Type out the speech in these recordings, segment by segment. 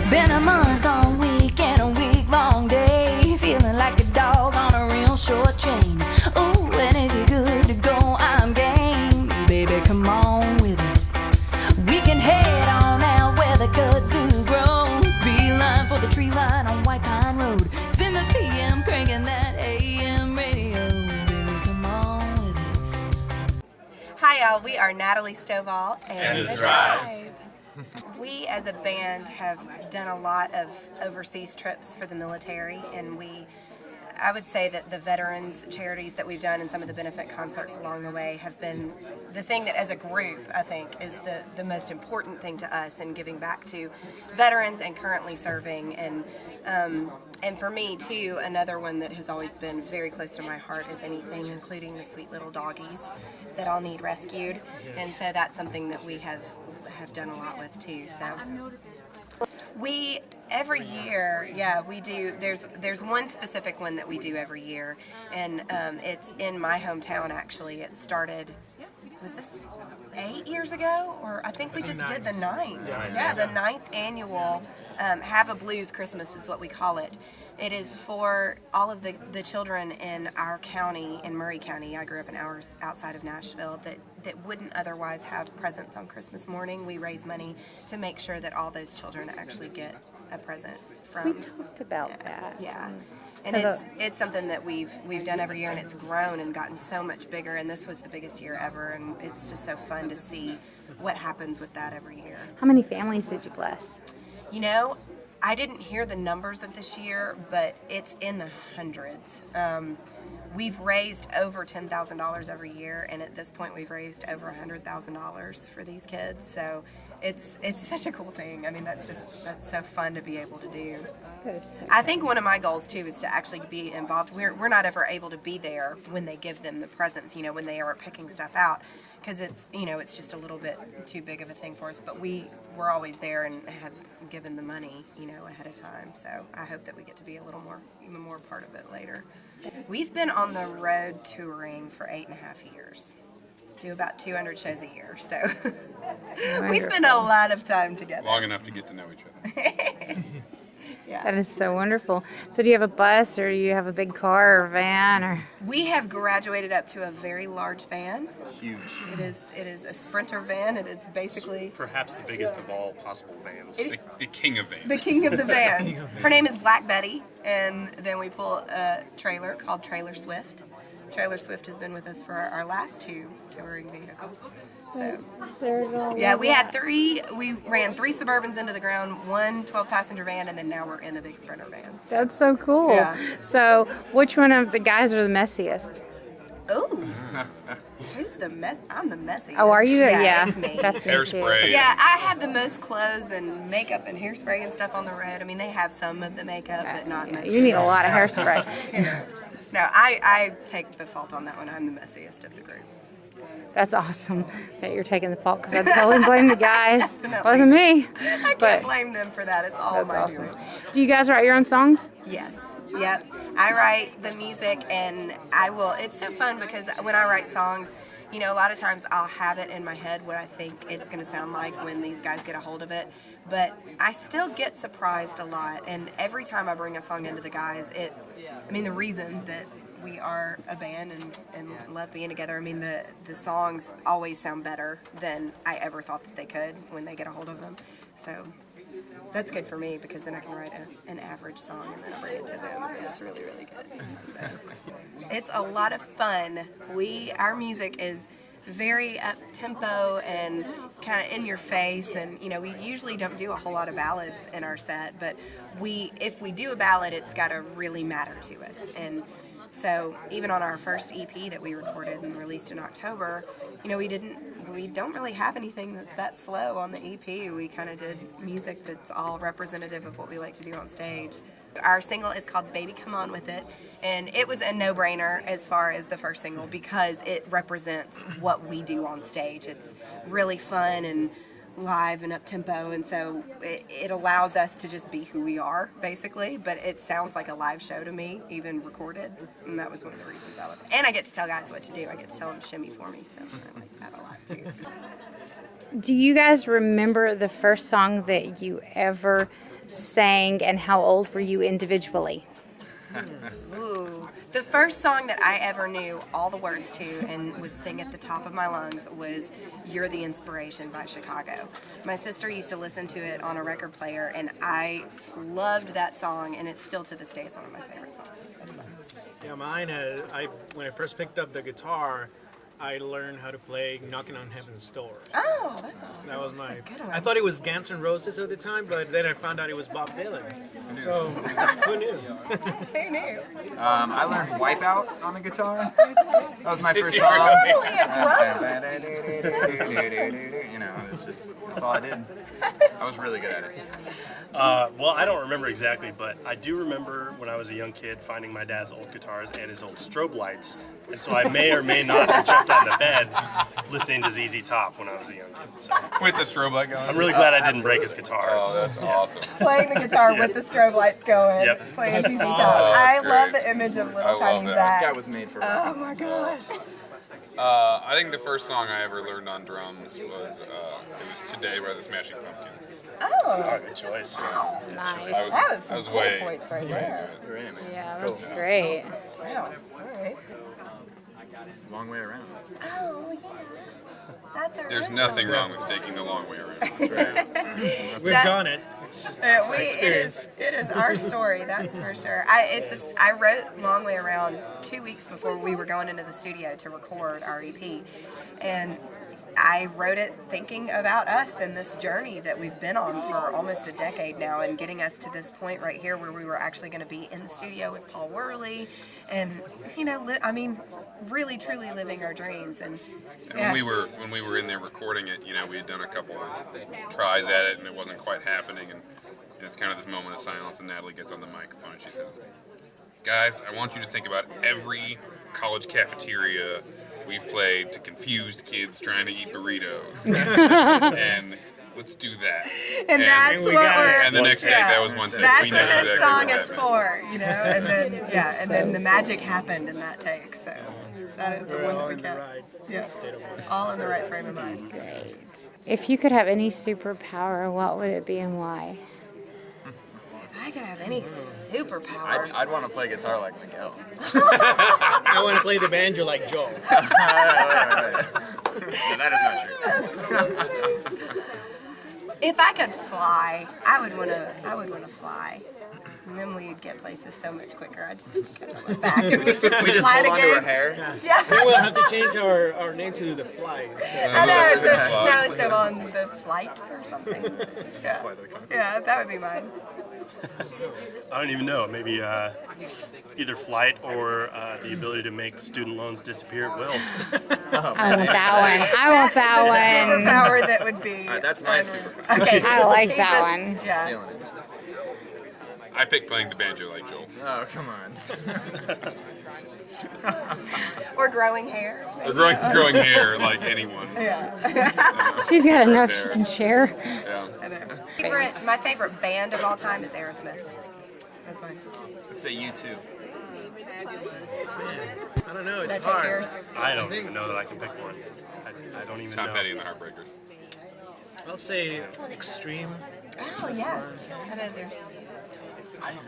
Been a month-long week and a week-long day, feeling like a dog on a real short chain. Ooh, and if you're good to go, I'm game. Baby, come on with it. We can head on out where the kudzu grows. Beeline for the tree line on White Pine Road. Spend the PM cranking that AM radio. Baby, come on with it. Hi, y'all. We are Natalie Stovall and The Drive. We as a band have done a lot of overseas trips for the military, and I would say that the veterans charities that we've done and some of the benefit concerts along the way have been the thing that as a group I think is the most important thing to us in giving back to veterans and currently serving. And for me too, another one that has always been very close to my heart is anything including the sweet little doggies that all need rescued. And so that's something that we have done a lot with too. So we every year, we do. There's one specific one that we do every year, and it's in my hometown. Actually, it started. Was this 8 years ago, or I think we just did the 9th. Yeah, the 9th annual Have a Blues Christmas is what we call it. It is for all of the children in our county, in Murray County. I grew up in hours outside of Nashville that wouldn't otherwise have presents on Christmas morning. We raise money to make sure that all those children actually get a present from. We talked about that. Yeah. And it's something that we've done every year, and it's grown and gotten so much bigger, and this was the biggest year ever, and it's just so fun to see what happens with that every year. How many families did you bless? You know, I didn't hear the numbers of this year, but it's in the hundreds. We've raised over $10,000 every year, and at this point we've raised over $100,000 for these kids. So it's such a cool thing. I mean, that's so fun to be able to do. I think one of my goals too is to actually be involved. We're not ever able to be there when they give them the presents, you know, when they are picking stuff out, because it's just a little bit too big of a thing for us. But we're always there and have given the money, ahead of time. So I hope that we get to be even more part of it later. We've been on the road touring for 8.5 years. Do about 200 shows a year, so we spend a lot of time together. Long enough to get to know each other. Yeah. That is so wonderful. So do you have a bus, or do you have a big car or van, or? We have graduated up to a very large van. Huge. It is a Sprinter van. It is basically perhaps the biggest of all possible vans. The king of vans. The king of the vans. Her name is Black Betty, and then we pull a trailer called Trailer Swift. Trailer Swift has been with us for our last 2 touring vehicles. So, yeah, we ran 3 Suburbans into the ground, 1 12-passenger van, and then now we're in a big Sprinter van. That's so cool. Yeah. So which one of the guys are the messiest? Ooh. Who's the mess? I'm the messiest. Oh, are you? Yeah. It's me. That's me Hairspray. too. Yeah, I have the most clothes and makeup and hairspray and stuff on the road. I mean, they have some of the makeup, but not most. You need a lot of hairspray. No, I take the fault on that one. I'm the messiest of the group. That's awesome that you're taking the fault, because I totally blame the guys. It Definitely. wasn't me. I can't blame them for that. It's all my That's doing. awesome. Do you guys write your own songs? Yes. Yep. I write the music, and it's so fun because when I write songs, a lot of times I'll have it in my head what I think it's going to sound like when these guys get a hold of it, but I still get surprised a lot, and every time I bring a song into the guys, the reason that we are a band and love being together, the songs always sound better than I ever thought that they could when they get a hold of them. So that's good for me, because then I can write an average song and then bring it to them, and it's really, really good. So, it's a lot of fun. Our music is very up-tempo and kind of in your face, and we usually don't do a whole lot of ballads in our set, but if we do a ballad, it's got to really matter to us. And so even on our first EP that we recorded and released in October, we don't really have anything that's that slow on the EP. We kind of did music that's all representative of what we like to do on stage. Our single is called Baby Come On With It, and it was a no-brainer as far as the first single because it represents what we do on stage. It's really fun and live and up tempo, and so it allows us to just be who we are basically, but it sounds like a live show to me, even recorded, and that was one of the reasons I love it. And I get to tell guys what to do. I get to tell them to shimmy for me, so I like that a lot too. Do you guys remember the first song that you ever sang, and how old were you individually? Ooh. The first song that I ever knew all the words to and would sing at the top of my lungs was You're the Inspiration by Chicago. My sister used to listen to it on a record player, and I loved that song, and it's still to this day is one of my favorite songs. That's mine. Yeah, mine, when I first picked up the guitar, I learned how to play Knocking on Heaven's Door. Oh, that's awesome. That was That's my. a good one. I thought it was Guns N' Roses at the time, but then I found out it was Bob Dylan. So who knew? Who knew? I learned Wipeout on the guitar. That was my first song. You know, that's all I did. I was really good at it. Well, I don't remember exactly, but I do remember when I was a young kid finding my dad's old guitars and his old strobe lights. And so I may or may not have jumped on the beds listening to ZZ Top when I was a young kid. So With the strobe light going. I'm really glad I didn't break his guitar. Oh, that's awesome. Playing the guitar with the strobe lights going, Yep. playing ZZ Top. That's I great. love the image of little I tiny love that. Zach. This guy was made for Oh my gosh. I think the first song I ever learned on drums was it was Today by the Smashing Pumpkins. Oh, good choice. Nice. That was some I was cool way points right there. Yeah, that's great. Wow. All right. long way around. Oh, yeah. That's our There's own nothing song. wrong with taking the long way around. We've That- done it. It is our story, that's for sure. I wrote Long Way Around 2 weeks before we were going into the studio to record our EP, and I wrote it thinking about us and this journey that we've been on for almost a decade now, and getting us to this point right here where we were actually going to be in the studio with Paul Worley, and really truly living our dreams. And And when we were in there recording it, we had done a couple tries at it, and it wasn't quite happening. And it's kind of this moment of silence, and Natalie gets on the microphone and she says, "Guys, I want you to think about every college cafeteria we've played to confused kids trying to eat burritos, and let's do that." And that's we what got we're. it. And the next take, that was one take. That's We what knew this exactly song what is that meant. for, and then the magic happened in that take. So that is the We're one that all we in the kept. right Yeah, state of mind. all in the right frame of mind. Great. If you could have any superpower, what would it be and why? If I could have any superpower, I'd want to play guitar like Miguel. I want to play the banjo like Joe. No, that is not true. if I could fly, I would wanna fly. And then we'd get places so much quicker. I'd just look back and we just We just fly hold to on to her gigs. hair. Yeah. Then we'll have to change our name to the Fly. I know, it's a Fly. Natalie Stovall on the flight or something. Yeah. Fly to the country. Yeah, that would be mine. I don't even know. Maybe either flight or the ability to make student loans disappear at will. I want that one. I want that one. Superpower that would be. All right, that's my unreal. superpower. Okay. I like He that just- one. Yeah. Stealing it. I picked playing the banjo like Joel. Oh, come on. Or growing hair. Or growing hair like anyone. Yeah. She's got enough there. she can share. Yeah. I know. My favorite band of all time is Aerosmith. That's mine. Let's say U2. I don't know. Did I It's take hard. yours? I don't even know that I can pick one. I don't even Tom know. Petty and the Heartbreakers. I'll say Extreme. Oh yeah. That is yours.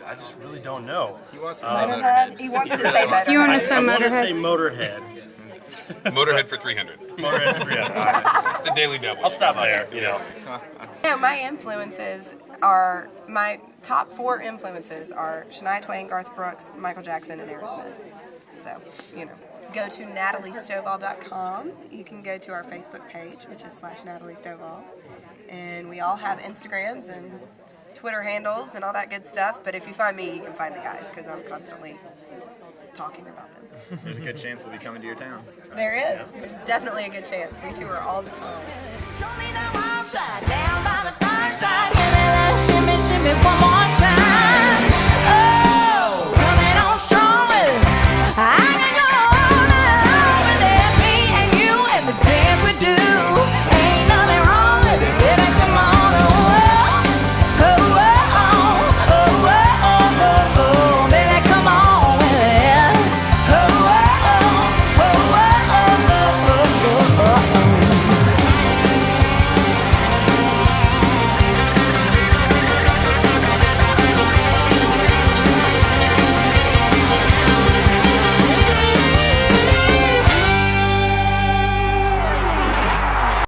I just really don't know. He wants to say Motorhead. He wants to say Motorhead. Do you want to say I want to say Motorhead? Motorhead. Motorhead for 300. Motorhead, yeah. All right. It's the Daily Double. I'll stop there, My influences are, my top 4 influences are Shania Twain, Garth Brooks, Michael Jackson, and Aerosmith. So, go to nataliestovall.com. You can go to our Facebook page, which is /Natalie Stovall. And we all have Instagrams and Twitter handles and all that good stuff. But if you find me, you can find the guys because I'm constantly talking about them. There's a good chance we'll be coming to your town. There is. There's definitely a good chance. We tour all the time. Show me the wrong side, down by the fireside.